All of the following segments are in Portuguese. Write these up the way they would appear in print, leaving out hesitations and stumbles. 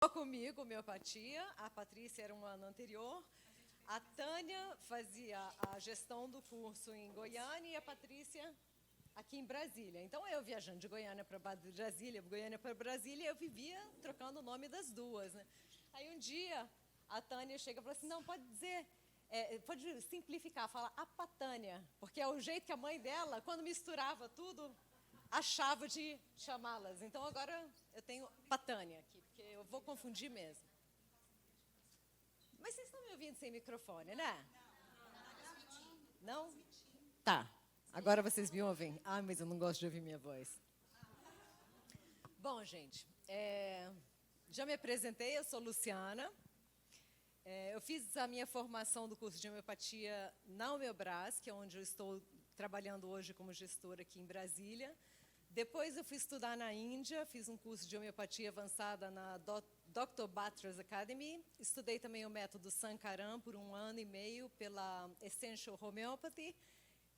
Comigo, homeopatia, a Patrícia era um ano anterior, a Tânia fazia a gestão do curso em Goiânia e a Patrícia aqui em Brasília. Então, eu viajando de Goiânia para Brasília, eu vivia trocando o nome das duas. Né? Aí, um dia, a Tânia chega e fala assim, não, pode dizer, pode simplificar, fala a Patânia, porque é o jeito que a mãe dela, quando misturava tudo, achava de chamá-las. Então, agora eu tenho Patânia aqui, porque eu vou confundir mesmo. Mas vocês estão me ouvindo sem microfone, né? Não? Tá. Agora vocês me ouvem? Ah, mas eu não gosto de ouvir minha voz. Bom, gente, já me apresentei, eu sou Luciana. Eu fiz a minha formação do curso de homeopatia na Homeobras, que é onde eu estou trabalhando hoje como gestora aqui em Brasília. Depois eu fui estudar na Índia, fiz um curso de homeopatia avançada na Dr. Batra's Academy. Estudei também o método Sankaran por 1 ano e meio pela Essential Homeopathy.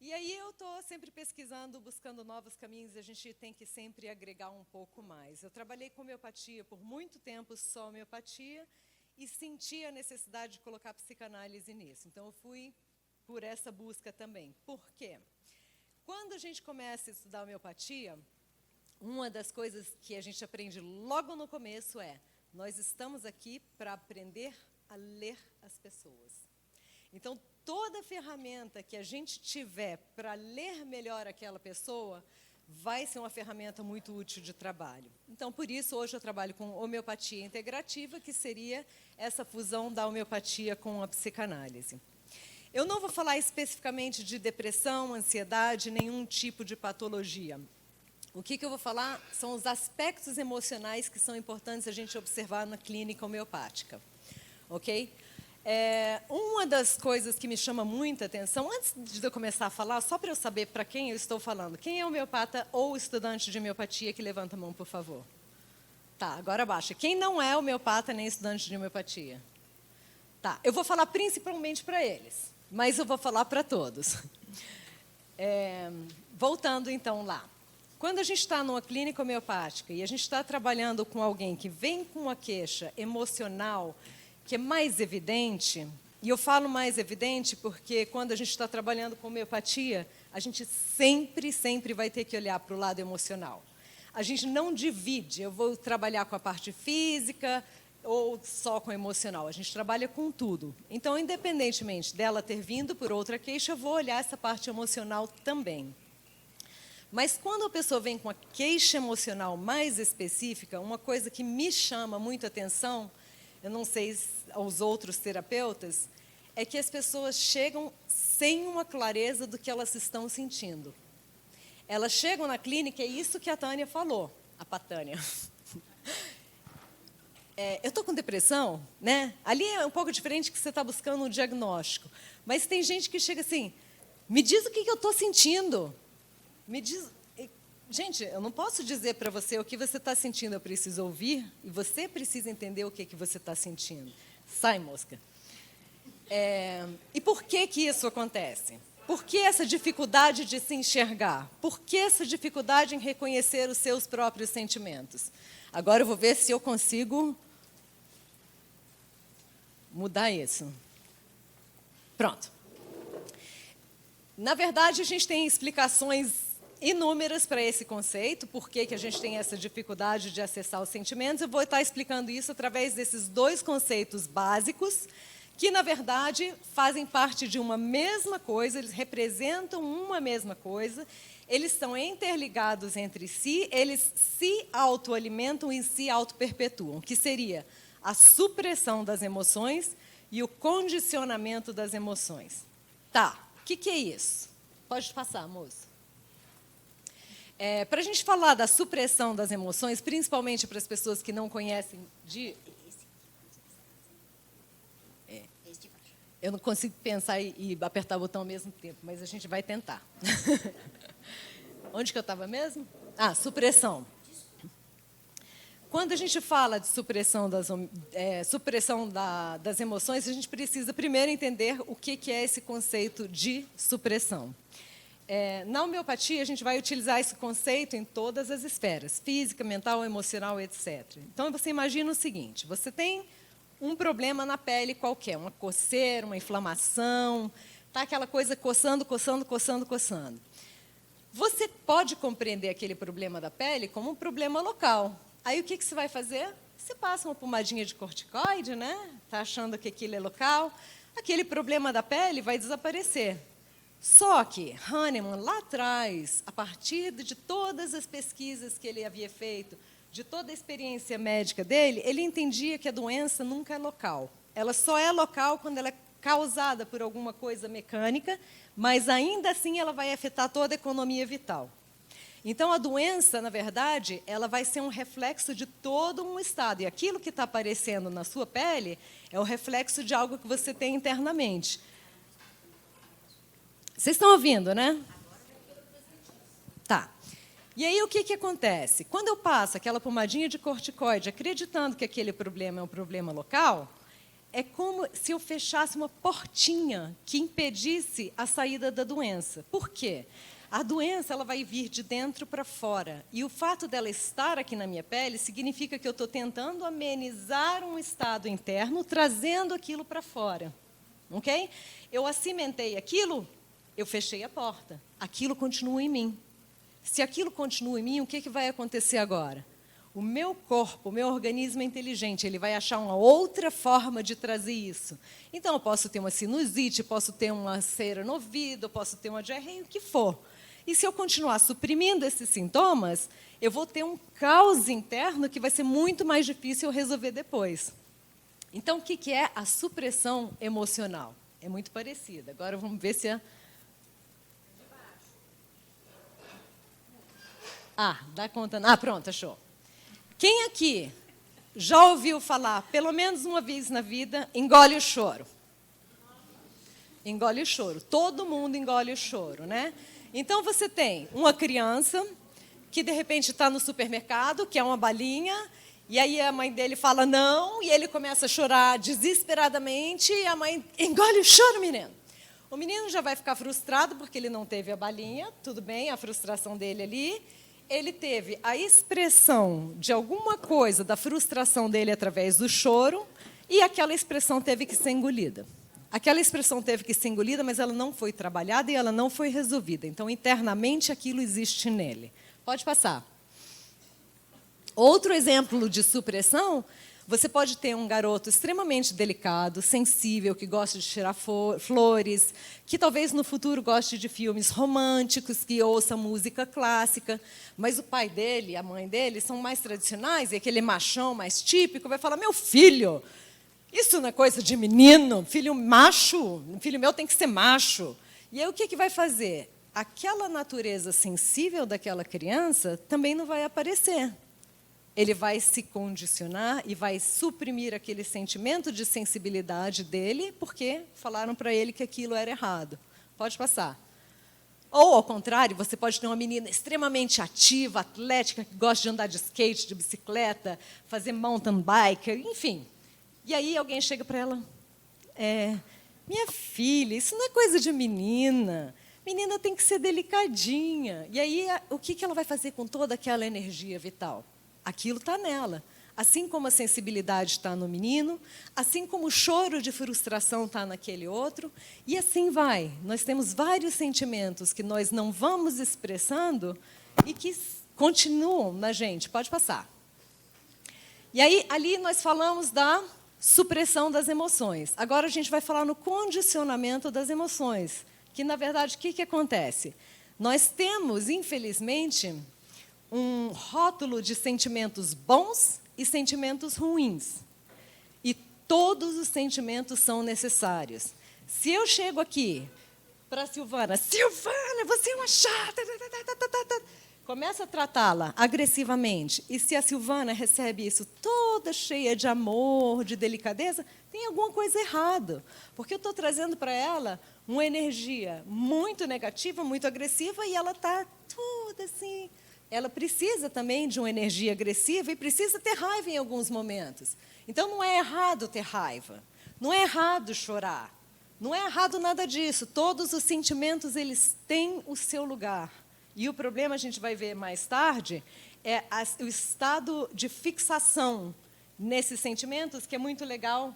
E aí eu estou sempre pesquisando, buscando novos caminhos, e a gente tem que sempre agregar um pouco mais. Eu trabalhei com homeopatia por muito tempo, só homeopatia, e senti a necessidade de colocar psicanálise nisso. Então eu fui por essa busca também. Por quê? Quando a gente começa a estudar homeopatia, uma das coisas que a gente aprende logo no começo é: nós estamos aqui para aprender a ler as pessoas. Então, toda ferramenta que a gente tiver para ler melhor aquela pessoa vai ser uma ferramenta muito útil de trabalho. Então, por isso, hoje eu trabalho com homeopatia integrativa, que seria essa fusão da homeopatia com a psicanálise. Eu não vou falar especificamente de depressão, ansiedade, nenhum tipo de patologia. O que eu vou falar são os aspectos emocionais que são importantes a gente observar na clínica homeopática. Ok? Uma das coisas que me chama muita atenção, antes de eu começar a falar, só para eu saber para quem eu estou falando, quem é homeopata ou estudante de homeopatia que levanta a mão, por favor? Tá, agora abaixa. Quem não é homeopata nem estudante de homeopatia? Tá, eu vou falar principalmente para eles. Mas eu vou falar para todos. Voltando, então, lá. Quando a gente está numa clínica homeopática e a gente está trabalhando com alguém que vem com uma queixa emocional que é mais evidente, e eu falo mais evidente porque quando a gente está trabalhando com homeopatia, a gente sempre vai ter que olhar para o lado emocional. A gente não divide, eu vou trabalhar com a parte física ou só com o emocional. A gente trabalha com tudo. Então, independentemente dela ter vindo por outra queixa, eu vou olhar essa parte emocional também. Mas quando a pessoa vem com uma queixa emocional mais específica, uma coisa que me chama muito a atenção, eu não sei aos outros terapeutas, é que as pessoas chegam sem uma clareza do que elas estão sentindo. Elas chegam na clínica, é isso que a Tânia falou, a Patânia. Eu estou com depressão, né? Ali é um pouco diferente que você está buscando um diagnóstico. Mas tem gente que chega assim, me diz o que eu estou sentindo. Me diz... Gente, eu não posso dizer para você o que você está sentindo, eu preciso ouvir, e você precisa entender o que você está sentindo. Sai, mosca. E por que isso acontece? Por que essa dificuldade de se enxergar? Por que essa dificuldade em reconhecer os seus próprios sentimentos? Agora eu vou ver se eu consigo mudar isso. Pronto. Na verdade, a gente tem explicações inúmeras para esse conceito, por que a gente tem essa dificuldade de acessar os sentimentos. Eu vou estar explicando isso através desses 2 conceitos básicos, que, na verdade, fazem parte de uma mesma coisa, eles representam uma mesma coisa, eles são interligados entre si, eles se autoalimentam e se autoperpetuam, que seria a supressão das emoções e o condicionamento das emoções. Tá, o que é isso? Pode passar, moço. Para a gente falar da supressão das emoções, principalmente para as pessoas que não conhecem Eu não consigo pensar e apertar o botão ao mesmo tempo, mas a gente vai tentar. Onde que eu estava mesmo? Supressão. Quando a gente fala de supressão das emoções, a gente precisa primeiro entender o que é esse conceito de supressão. Na homeopatia, a gente vai utilizar esse conceito em todas as esferas, física, mental, emocional, etc. Então, você imagina o seguinte, você tem um problema na pele qualquer, uma coceira, uma inflamação, tá aquela coisa coçando, coçando, coçando, coçando. Você pode compreender aquele problema da pele como um problema local. Aí, o que você vai fazer? Você passa uma pomadinha de corticoide, né? Está achando que aquilo é local. Aquele problema da pele vai desaparecer. Só que Hahnemann, lá atrás, a partir de todas as pesquisas que ele havia feito, de toda a experiência médica dele, ele entendia que a doença nunca é local. Ela só é local quando ela é causada por alguma coisa mecânica, mas ainda assim ela vai afetar toda a economia vital. Então, a doença, na verdade, ela vai ser um reflexo de todo um estado. E aquilo que está aparecendo na sua pele é o reflexo de algo que você tem internamente. Vocês estão ouvindo, né? Tá. E aí, o que acontece? Quando eu passo aquela pomadinha de corticoide, acreditando que aquele problema é um problema local, é como se eu fechasse uma portinha que impedisse a saída da doença. Por quê? A doença ela vai vir de dentro para fora. E o fato dela estar aqui na minha pele significa que eu estou tentando amenizar um estado interno, trazendo aquilo para fora. Ok? Eu acimentei aquilo, eu fechei a porta. Aquilo continua em mim. Se aquilo continua em mim, o que vai acontecer agora? O meu corpo, o meu organismo é inteligente, ele vai achar uma outra forma de trazer isso. Então, eu posso ter uma sinusite, posso ter uma cera no ouvido, posso ter uma diarreia, o que for. E se eu continuar suprimindo esses sintomas, eu vou ter um caos interno que vai ser muito mais difícil eu resolver depois. Então, o que é a supressão emocional? É muito parecida. Agora, vamos ver se é... dá conta... pronto, achou. Quem aqui já ouviu falar, pelo menos uma vez na vida, engole o choro? Engole o choro. Todo mundo engole o choro, né? Então, você tem uma criança que, de repente, está no supermercado, quer uma balinha, e aí a mãe dele fala não, e ele começa a chorar desesperadamente, e a mãe engole o choro, menino. O menino já vai ficar frustrado porque ele não teve a balinha, tudo bem, a frustração dele ali. Ele teve a expressão de alguma coisa da frustração dele através do choro, e aquela expressão teve que ser engolida. Aquela expressão teve que ser engolida, mas ela não foi trabalhada e ela não foi resolvida. Então, internamente, aquilo existe nele. Pode passar. Outro exemplo de supressão, você pode ter um garoto extremamente delicado, sensível, que gosta de cheirar flores, que talvez no futuro goste de filmes românticos, que ouça música clássica, mas o pai dele e a mãe dele são mais tradicionais, e aquele machão mais típico vai falar, meu filho... Isso não é coisa de menino, filho macho, filho meu tem que ser macho. E aí o que vai fazer? Aquela natureza sensível daquela criança também não vai aparecer. Ele vai se condicionar e vai suprimir aquele sentimento de sensibilidade dele, porque falaram para ele que aquilo era errado. Pode passar. Ou, ao contrário, você pode ter uma menina extremamente ativa, atlética, que gosta de andar de skate, de bicicleta, fazer mountain bike, enfim. E aí alguém chega para ela, minha filha, isso não é coisa de menina. Menina tem que ser delicadinha. E aí, o que ela vai fazer com toda aquela energia vital? Aquilo está nela. Assim como a sensibilidade está no menino, assim como o choro de frustração está naquele outro, e assim vai. Nós temos vários sentimentos que nós não vamos expressando e que continuam na gente. Pode passar. E aí, ali nós falamos da supressão das emoções. Agora a gente vai falar no condicionamento das emoções, que, na verdade, o que acontece? Nós temos, infelizmente, um rótulo de sentimentos bons e sentimentos ruins. E todos os sentimentos são necessários. Se eu chego aqui para a Silvana, Silvana, você é uma chata, começa a tratá-la agressivamente, e se a Silvana recebe isso toda cheia de amor, de delicadeza, tem alguma coisa errada, porque eu estou trazendo para ela uma energia muito negativa, muito agressiva, e ela está toda assim. Ela precisa também de uma energia agressiva e precisa ter raiva em alguns momentos. Então, não é errado ter raiva, não é errado chorar, Não é errado nada disso. Todos os sentimentos, eles têm o seu lugar. E o problema, a gente vai ver mais tarde, é o estado de fixação nesses sentimentos, que é muito legal.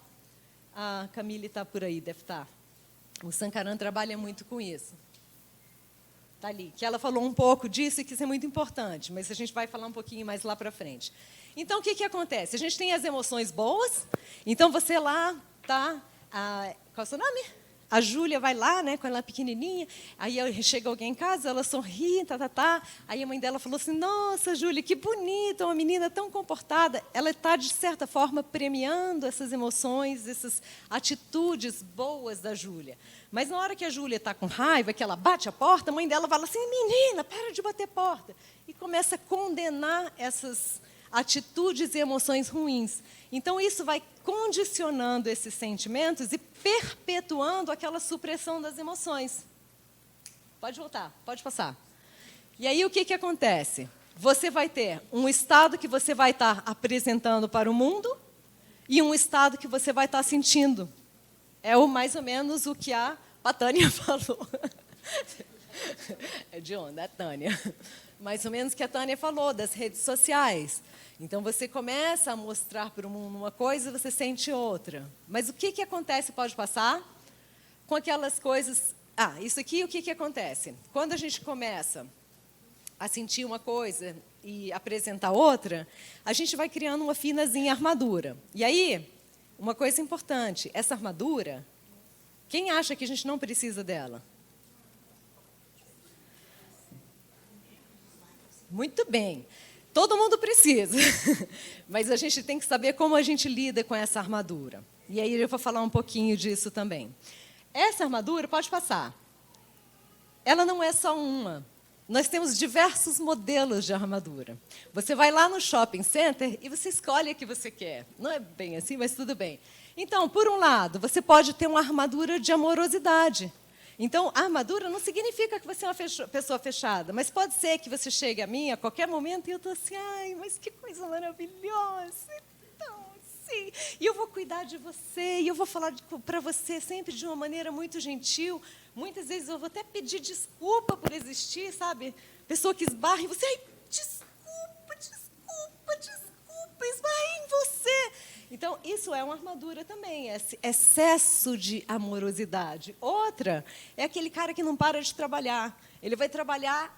A Camille está por aí, deve estar. O Sankaran trabalha muito com isso. Está ali, que ela falou um pouco disso e que isso é muito importante, mas a gente vai falar um pouquinho mais lá para frente. Então, o que acontece? A gente tem as emoções boas, então você lá está... Qual é o seu nome? A Júlia vai lá, né, quando ela é pequenininha, aí chega alguém em casa, ela sorri, aí a mãe dela falou assim, nossa, Júlia, que bonita, uma menina tão comportada. Ela está, de certa forma, premiando essas emoções, essas atitudes boas da Júlia. Mas na hora que a Júlia está com raiva, que ela bate a porta, a mãe dela fala assim, menina, para de bater porta. E começa a condenar essas atitudes e emoções ruins. Então, isso vai condicionando esses sentimentos e perpetuando aquela supressão das emoções. Pode voltar, pode passar. E aí, o que acontece? Você vai ter um estado que você vai estar apresentando para o mundo e um estado que você vai estar sentindo. É mais ou menos o que a Tânia falou. É de onda, a Tânia. Mais ou menos o que a Tânia falou, das redes sociais. Então, você começa a mostrar para o mundo uma coisa e você sente outra. Mas o que acontece, pode passar? Com aquelas coisas... isso aqui, o que acontece? Quando a gente começa a sentir uma coisa e apresentar outra, a gente vai criando uma finazinha armadura. E aí, uma coisa importante, essa armadura, quem acha que a gente não precisa dela? Muito bem. Todo mundo precisa, mas a gente tem que saber como a gente lida com essa armadura. E aí eu vou falar um pouquinho disso também. Essa armadura, pode passar, ela não é só uma. Nós temos diversos modelos de armadura. Você vai lá no shopping center e você escolhe a que você quer. Não é bem assim, mas tudo bem. Então, por um lado, você pode ter uma armadura de amorosidade. Então, a armadura não significa que você é uma pessoa fechada, mas pode ser que você chegue a mim a qualquer momento e eu estou assim, ai, mas que coisa maravilhosa, então, assim, e eu vou cuidar de você, e eu vou falar para você sempre de uma maneira muito gentil. Muitas vezes eu vou até pedir desculpa por existir, sabe? Pessoa que esbarra em você, ai, desculpa, esbarrei em você. Então, isso é uma armadura também, esse excesso de amorosidade. Outra é aquele cara que não para de trabalhar. Ele vai trabalhar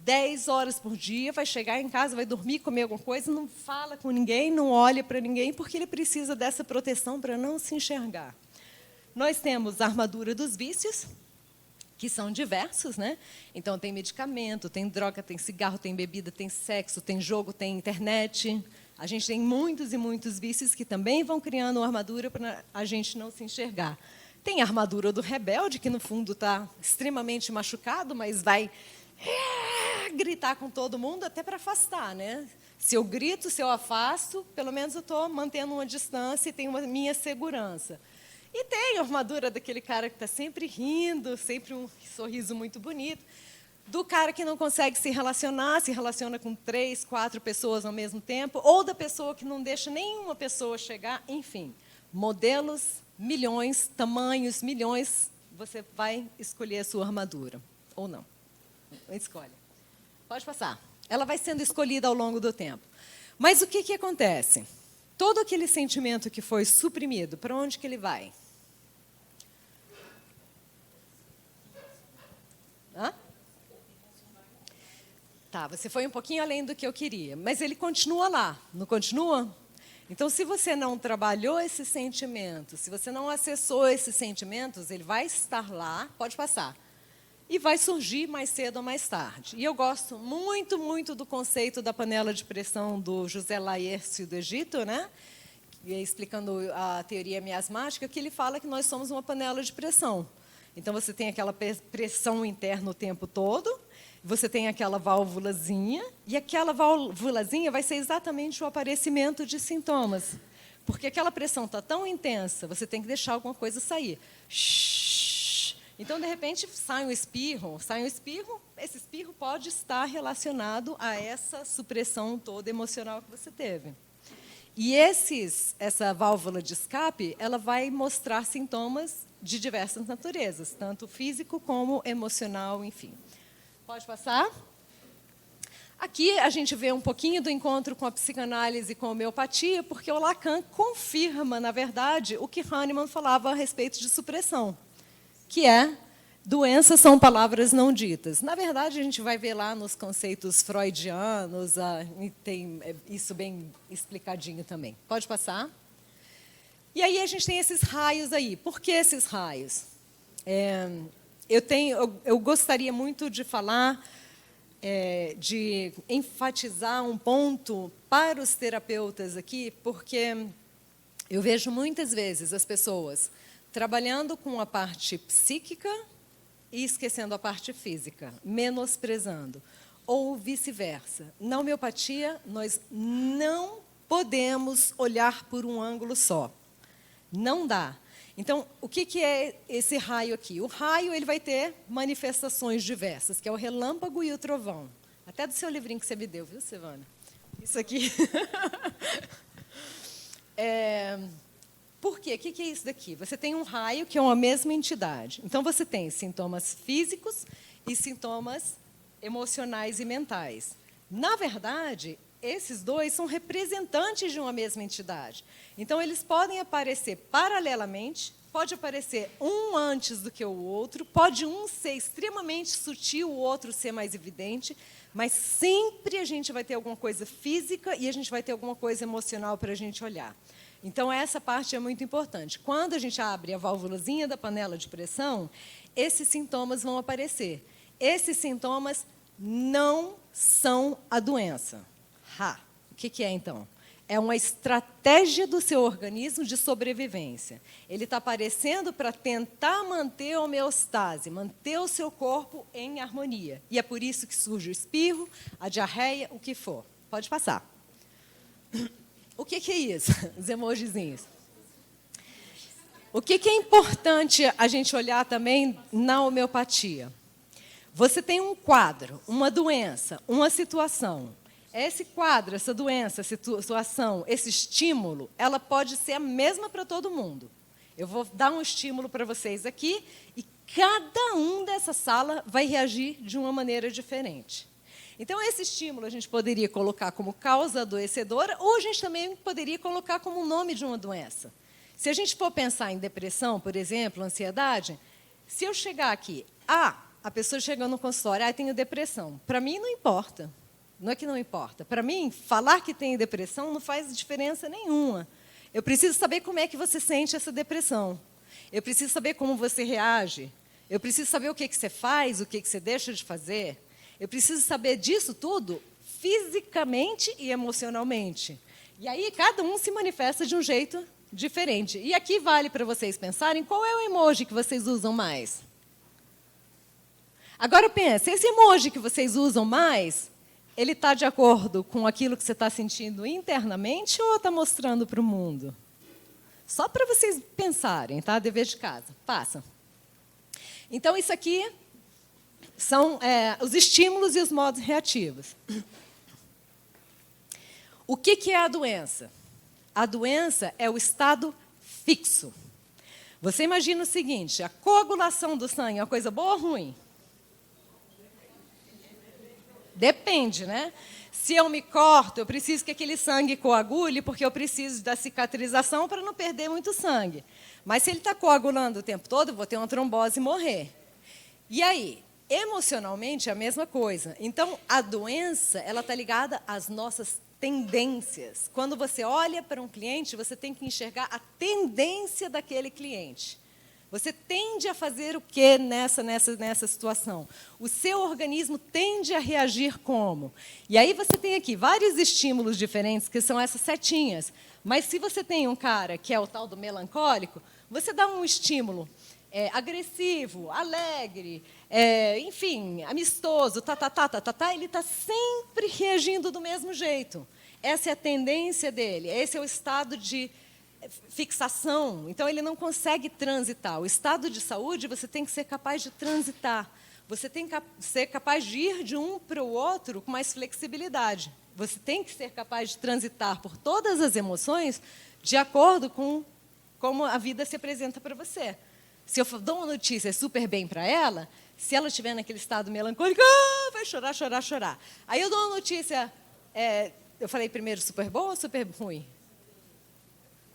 10 horas por dia, vai chegar em casa, vai dormir, comer alguma coisa, não fala com ninguém, não olha para ninguém, porque ele precisa dessa proteção para não se enxergar. Nós temos a armadura dos vícios, que são diversos, né? Então, tem medicamento, tem droga, tem cigarro, tem bebida, tem sexo, tem jogo, tem internet. A gente tem muitos e muitos vícios que também vão criando uma armadura para a gente não se enxergar. Tem a armadura do rebelde, que, no fundo, está extremamente machucado, mas vai gritar com todo mundo até para afastar, né? Se eu grito, se eu afasto, pelo menos eu estou mantendo uma distância e tenho a minha segurança. E tem a armadura daquele cara que está sempre rindo, sempre um sorriso muito bonito. Do cara que não consegue se relaciona com 3, 4 pessoas ao mesmo tempo, ou da pessoa que não deixa nenhuma pessoa chegar, enfim. Modelos, milhões, tamanhos, milhões, você vai escolher a sua armadura, ou não. Escolhe. Pode passar. Ela vai sendo escolhida ao longo do tempo. Mas o que acontece? Todo aquele sentimento que foi suprimido, para onde que ele vai? Hã? Tá, você foi um pouquinho além do que eu queria, mas ele continua lá, não continua? Então, se você não trabalhou esses sentimentos, se você não acessou esses sentimentos, ele vai estar lá, pode passar, e vai surgir mais cedo ou mais tarde. E eu gosto muito, muito do conceito da panela de pressão do José Laércio do Egito, né? Explicando a teoria miasmática, que ele fala que nós somos uma panela de pressão. Então, você tem aquela pressão interna o tempo todo, você tem aquela válvulazinha, e aquela válvulazinha vai ser exatamente o aparecimento de sintomas. Porque aquela pressão está tão intensa, você tem que deixar alguma coisa sair. Então, de repente, sai um espirro, esse espirro pode estar relacionado a essa supressão toda emocional que você teve. E essa válvula de escape, ela vai mostrar sintomas de diversas naturezas, tanto físico como emocional, enfim. Pode passar? Aqui a gente vê um pouquinho do encontro com a psicanálise e com a homeopatia, porque o Lacan confirma, na verdade, o que Hahnemann falava a respeito de supressão, que é doenças são palavras não ditas. Na verdade, a gente vai ver lá nos conceitos freudianos, tem isso bem explicadinho também. Pode passar? E aí a gente tem esses raios aí. Por que esses raios? Eu gostaria muito de falar, de enfatizar um ponto para os terapeutas aqui, porque eu vejo muitas vezes as pessoas trabalhando com a parte psíquica e esquecendo a parte física, menosprezando, ou vice-versa. Na homeopatia, nós não podemos olhar por um ângulo só. Não dá. Então, o que é esse raio aqui? O raio ele vai ter manifestações diversas, que é o relâmpago e o trovão. Até do seu livrinho que você me deu, viu, Silvana? Isso aqui. Por quê? O que é isso daqui? Você tem um raio, que é uma mesma entidade. Então, você tem sintomas físicos e sintomas emocionais e mentais. Na verdade, esses dois são representantes de uma mesma entidade. Então, eles podem aparecer paralelamente, pode aparecer um antes do que o outro, pode um ser extremamente sutil, o outro ser mais evidente, mas sempre a gente vai ter alguma coisa física e a gente vai ter alguma coisa emocional para a gente olhar. Então, essa parte é muito importante. Quando a gente abre a válvulazinha da panela de pressão, esses sintomas vão aparecer. Esses sintomas não são a doença. O que é, então? É uma estratégia do seu organismo de sobrevivência. Ele está aparecendo para tentar manter a homeostase, manter o seu corpo em harmonia. E é por isso que surge o espirro, a diarreia, o que for. Pode passar. O que é isso? Os emojizinhos. O que é importante a gente olhar também na homeopatia? Você tem um quadro, uma doença, uma situação. Esse quadro, essa doença, essa situação, esse estímulo, ela pode ser a mesma para todo mundo. Eu vou dar um estímulo para vocês aqui e cada um dessa sala vai reagir de uma maneira diferente. Então, esse estímulo a gente poderia colocar como causa adoecedora ou a gente também poderia colocar como o nome de uma doença. Se a gente for pensar em depressão, por exemplo, ansiedade, se eu chegar aqui, a pessoa chegou no consultório, tenho depressão. Para mim, não importa. Não é que não importa. Para mim, falar que tem depressão não faz diferença nenhuma. Eu preciso saber como é que você sente essa depressão. Eu preciso saber como você reage. Eu preciso saber o que você faz, o que você deixa de fazer. Eu preciso saber disso tudo fisicamente e emocionalmente. E aí, cada um se manifesta de um jeito diferente. E aqui vale para vocês pensarem qual é o emoji que vocês usam mais. Agora, pensa, esse emoji que vocês usam mais... ele está de acordo com aquilo que você está sentindo internamente ou está mostrando para o mundo? Só para vocês pensarem, tá? Dever de casa. Passa. Então, isso aqui são os estímulos e os modos reativos. O que é a doença? A doença é o estado fixo. Você imagina o seguinte, a coagulação do sangue é uma coisa boa ou ruim? Depende, né? Se eu me corto, eu preciso que aquele sangue coagule, porque eu preciso da cicatrização para não perder muito sangue. Mas se ele está coagulando o tempo todo, eu vou ter uma trombose e morrer. E aí, emocionalmente, é a mesma coisa. Então, a doença ela está ligada às nossas tendências. Quando você olha para um cliente, você tem que enxergar a tendência daquele cliente. Você tende a fazer o quê nessa situação? O seu organismo tende a reagir como? E aí você tem aqui vários estímulos diferentes, que são essas setinhas. Mas se você tem um cara que é o tal do melancólico, você dá um estímulo agressivo, alegre, enfim, amistoso, ele está sempre reagindo do mesmo jeito. Essa é a tendência dele, esse é o estado de fixação, então ele não consegue transitar. O estado de saúde, você tem que ser capaz de transitar. Você tem que ser capaz de ir de um para o outro com mais flexibilidade. Você tem que ser capaz de transitar por todas as emoções de acordo com como a vida se apresenta para você. Se eu dou uma notícia super bem para ela, se ela estiver naquele estado melancólico, vai chorar, chorar, chorar. Aí eu dou uma notícia, eu falei primeiro super boa ou super ruim?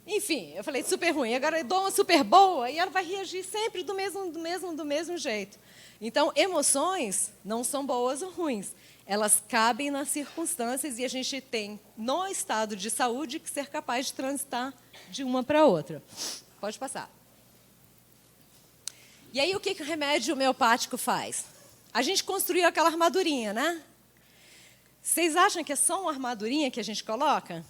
Enfim, eu falei super ruim, agora eu dou uma super boa e ela vai reagir sempre do mesmo jeito. Então, emoções não são boas ou ruins. Elas cabem nas circunstâncias e a gente tem, no estado de saúde, que ser capaz de transitar de uma para outra. Pode passar. E aí, o que o remédio homeopático faz? A gente construiu aquela armadurinha, né? Vocês acham que é só uma armadurinha que a gente coloca?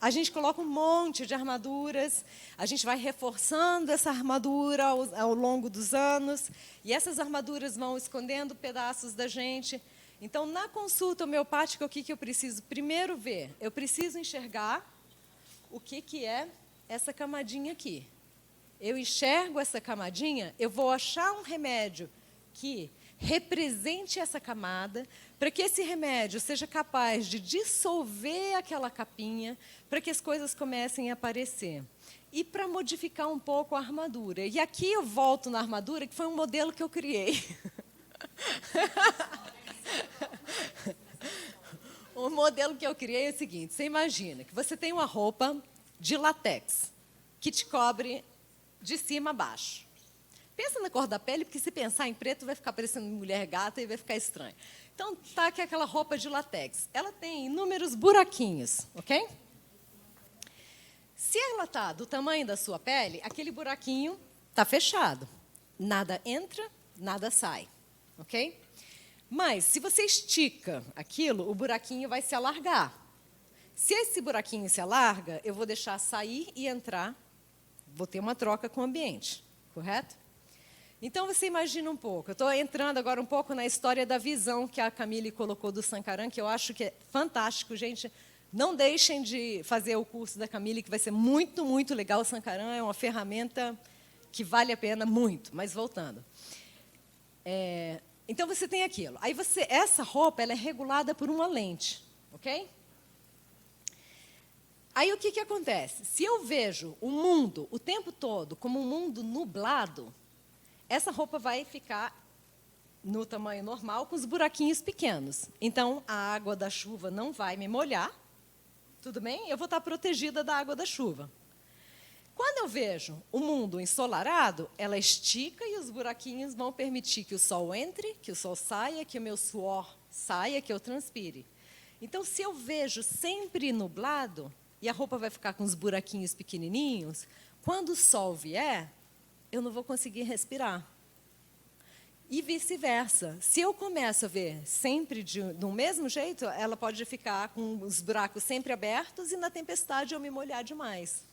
A gente coloca um monte de armaduras, a gente vai reforçando essa armadura ao longo dos anos, e essas armaduras vão escondendo pedaços da gente. Então, na consulta homeopática, o que eu preciso primeiro ver? Eu preciso enxergar o que é essa camadinha aqui. Eu enxergo essa camadinha, eu vou achar um remédio que represente essa camada, para que esse remédio seja capaz de dissolver aquela capinha, para que as coisas comecem a aparecer. E para modificar um pouco a armadura. E aqui eu volto na armadura, que foi um modelo que eu criei. O modelo que eu criei é o seguinte: você imagina que você tem uma roupa de látex, que te cobre de cima a baixo. Pensa na cor da pele, porque se pensar em preto vai ficar parecendo mulher gata e vai ficar estranho. Então, tá aqui aquela roupa de látex. Ela tem inúmeros buraquinhos, ok? Se ela está do tamanho da sua pele, aquele buraquinho está fechado. Nada entra, nada sai, ok? Mas, se você estica aquilo, o buraquinho vai se alargar. Se esse buraquinho se alarga, eu vou deixar sair e entrar, vou ter uma troca com o ambiente, correto? Então, você imagina um pouco. Eu estou entrando agora um pouco na história da visão que a Camille colocou do Sankaran, que eu acho que é fantástico, gente. Não deixem de fazer o curso da Camille, que vai ser muito, muito legal. O Sankaran é uma ferramenta que vale a pena muito. Mas, voltando. Então, você tem aquilo. Aí, essa roupa ela é regulada por uma lente, ok? Aí, o que acontece? Se eu vejo o mundo o tempo todo como um mundo nublado, essa roupa vai ficar no tamanho normal, com os buraquinhos pequenos. Então, a água da chuva não vai me molhar, tudo bem? Eu vou estar protegida da água da chuva. Quando eu vejo o mundo ensolarado, ela estica e os buraquinhos vão permitir que o sol entre, que o sol saia, que o meu suor saia, que eu transpire. Então, se eu vejo sempre nublado, e a roupa vai ficar com os buraquinhos pequenininhos, quando o sol vier, eu não vou conseguir respirar. E vice-versa. Se eu começo a ver sempre do mesmo jeito, ela pode ficar com os buracos sempre abertos e na tempestade eu me molhar demais.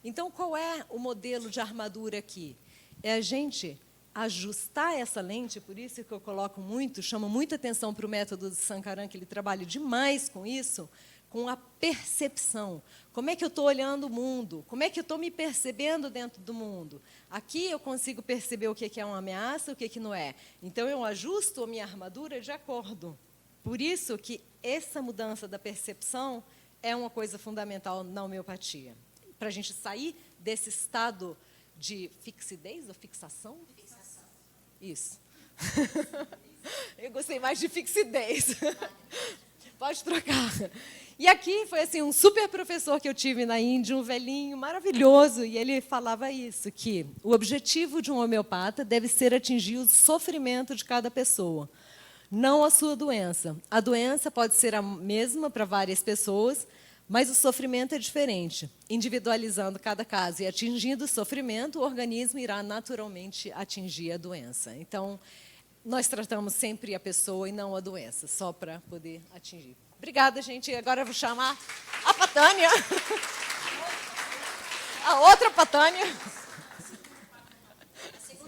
Então, qual é o modelo de armadura aqui? É a gente ajustar essa lente, por isso que eu coloco muito, chamo muita atenção para o método do Sankaran, que ele trabalha demais com isso, com a percepção. Como é que eu estou olhando o mundo? Como é que eu estou me percebendo dentro do mundo? Aqui eu consigo perceber o que é uma ameaça e o que não é. Então, eu ajusto a minha armadura de acordo. Por isso que essa mudança da percepção é uma coisa fundamental na homeopatia. Para a gente sair desse estado de fixidez ou fixação? Fixação. Isso. Eu gostei mais de fixidez. Pode trocar. E aqui foi assim, um super professor que eu tive na Índia, um velhinho maravilhoso, e ele falava isso, que o objetivo de um homeopata deve ser atingir o sofrimento de cada pessoa, não a sua doença. A doença pode ser a mesma para várias pessoas, mas o sofrimento é diferente. Individualizando cada caso e atingindo o sofrimento, o organismo irá naturalmente atingir a doença. Então, nós tratamos sempre a pessoa e não a doença, só para poder atingir. Obrigada, gente. Agora eu vou chamar a Patânia. A outra Patânia.